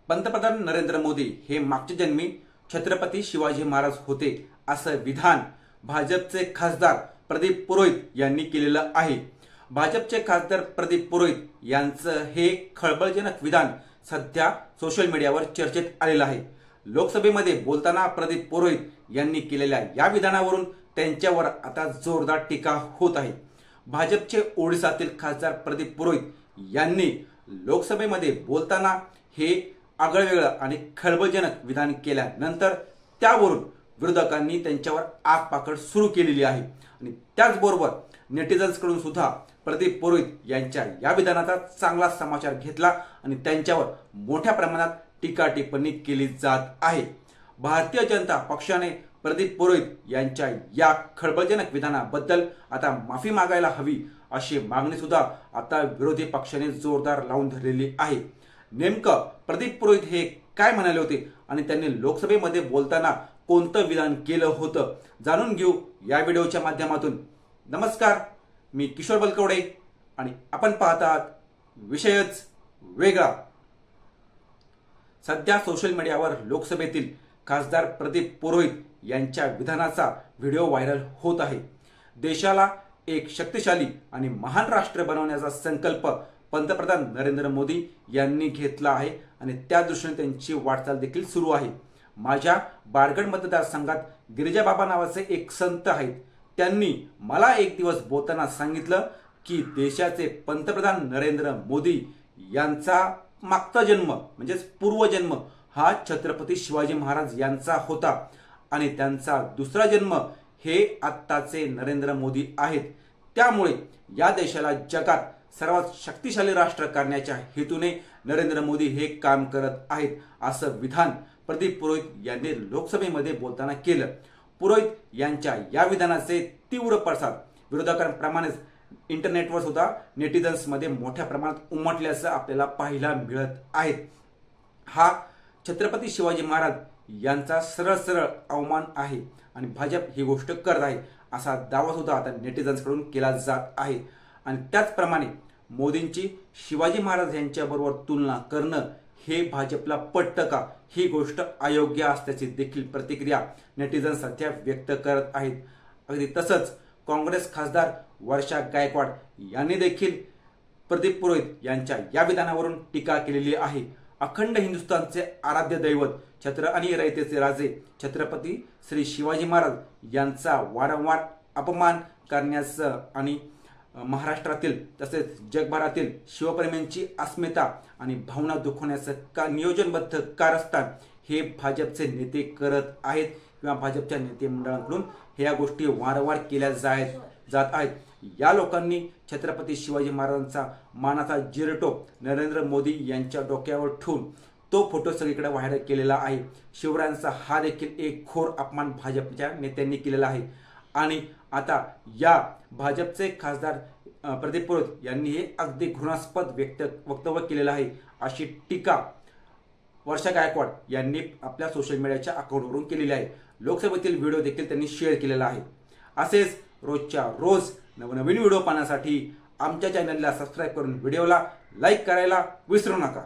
पंतप्रधान नरेंद्र मोदी हे मागच्या जन्मी छत्रपती शिवाजी महाराज होते असं विधान भाजपचे खासदार प्रदीप पुरोहित यांनी केलेलं आहे। भाजपचे खासदार प्रदीप पुरोहित यांचं हे खळबळजनक विधान सध्या सोशल मीडियावर चर्चेत आलेलं आहे। लोकसभेमध्ये बोलताना प्रदीप पुरोहित यांनी केलेल्या या विधानावरून त्यांच्यावर आता जोरदार टीका होत आहे। भाजपचे ओडिसातील खासदार प्रदीप पुरोहित यांनी लोकसभेमध्ये बोलताना हे आगळवेगळं आणि खळबळजनक विधान केल्यानंतर त्यावरून विरोधकांनी त्यांच्यावर आगपाखड सुरू केलेली आहे आणि त्याचबरोबर नेटिझन्सकडून सुद्धा प्रदीप पुरोहित यांच्या या विधानाचा चांगला समाचार घेतला आणि त्यांच्यावर मोठ्या प्रमाणात टीका टिप्पणी केली जात आहे। भारतीय जनता पक्षाने प्रदीप पुरोहित यांच्या या खळबळजनक विधानाबद्दल आता माफी मागायला हवी अशी मागणी सुद्धा आता विरोधी पक्षाने जोरदार लावून धरलेली आहे। नेमकं प्रदीप पुरोहित हे काय म्हणाले होते आणि त्यांनी लोकसभेमध्ये बोलताना कोणतं विधान केलं होतं जाणून घेऊ या व्हिडिओच्या माध्यमातून। नमस्कार, मी किशोर बलकवडे आणि आपण पाहतात विषयच वेगळा। सध्या सोशल मीडियावर लोकसभेतील खासदार प्रदीप पुरोहित यांच्या विधानाचा व्हिडिओ व्हायरल होत आहे। देशाला एक शक्तिशाली आणि महान राष्ट्र बनवण्याचा संकल्प पंतप्रधान नरेंद्र मोदी यांनी घेतला आहे आणि त्या दृष्टीने त्यांची वाटचाल देखील सुरू आहे। माझ्या बारगड मतदारसंघात गिरिजाबाबा नावाचे एक संत आहेत। त्यांनी मला एक दिवस बोलताना सांगितलं की देशाचे पंतप्रधान नरेंद्र मोदी यांचा मागचा जन्म म्हणजेच पूर्वजन्म हा छत्रपती शिवाजी महाराज यांचा होता आणि त्यांचा दुसरा जन्म हे आत्ताचे नरेंद्र मोदी आहेत। त्यामुळे या देशाला जगात सर्वात शक्तिशाली राष्ट्र करण्याच्या हेतूने नरेंद्र मोदी हे काम करत आहेत असं विधान प्रदीप पुरोहित यांनी लोकसभेमध्ये बोलताना केलं। पुरोहित यांच्या या विधानाचे तीव्र पडसाद विरोधकांप्रमाणेच इंटरनेटवर सुद्धा नेटिझन्समध्ये मोठ्या प्रमाणात उमटल्याचं आपल्याला पाहायला मिळत आहे। हा छत्रपती शिवाजी महाराज यांचा सरळ सरळ अवमान आहे आणि भाजप ही गोष्ट करत आहे असा दावा सुद्धा आता नेटिझन्सकडून केला जात आहे आणि त्याचप्रमाणे मोदींची शिवाजी महाराज यांच्याबरोबर तुलना करणं हे भाजपला पटतं का ही गोष्ट अयोग्य असल्याची देखील प्रतिक्रिया नेटिझन्स सध्या व्यक्त करत आहेत। अगदी तसंच काँग्रेस खासदार वर्षा गायकवाड यांनी देखील प्रदीप पुरोहित यांच्या या विधानावरून टीका केलेली आहे। अखंड हिंदुस्थानचे आराध्य दैवत छत्र आणि रयतेचे राजे छत्रपती श्री शिवाजी महाराज यांचा वारंवार अपमान करण्याचं आणि महाराष्ट्रातील तसेच जगभरातील शिवप्रेमींची अस्मिता आणि भावना दुखवण्याचं का नियोजनबद्ध कारस्थान हे भाजपचे नेते करत आहेत किंवा भाजपच्या नेते मंडळांकडून ह्या गोष्टी वारंवार केल्या जात आहेत। या लोकांनी छत्रपती शिवाजी महाराजांचा मानाचा जिरटोप नरेंद्र मोदी यांच्या डोक्यावर ठेवून तो फोटो सगळीकडे व्हायरल केलेला आहे। शिवरायांचा हा देखील एक खोर अपमान भाजपच्या नेत्यांनी केलेला आहे आणि आता या भाजपचे खासदार प्रदीप पुरोहित यांनी हे अगदी घृणास्पद वक्तव्य केलेलं आहे अशी टीका वर्षा गायकवाड यांनी आपल्या सोशल मीडियाच्या अकाउंटवरून केलेली आहे। लोकसभेतील व्हिडिओ देखील त्यांनी शेअर केलेला आहे। असेच रोजच्या रोज नवनवीन व्हिडिओ पाहण्यासाठी आमच्या चॅनलला सबस्क्राईब करून व्हिडिओला लाईक करायला विसरू नका।